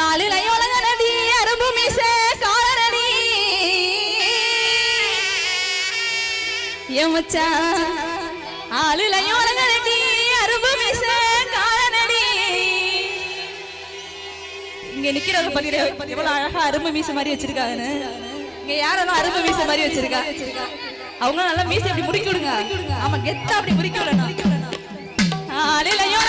ஆளுலையும் உலகனடி அரும்பு மீச காலனடி என் மச்சான் ஆளுலையும் உலகனடி அரும்பு மீச காலனடி. இங்க நிக்கிறவங்க பாத்தீங்கன்னா எவ்வளவு அழகா அரும்பு மீச மாதிரி வச்சிருக்காங்கன்னு. இங்க யாரெல்லாம் அரும்பு மீச மாதிரி வச்சிருக்கா அவங்க நல்லா மீசை அப்படி முறுக்கி விடுங்க. ஆமா கெத்தா அப்படி முறுக்கி விடணும். ஆளுலையும்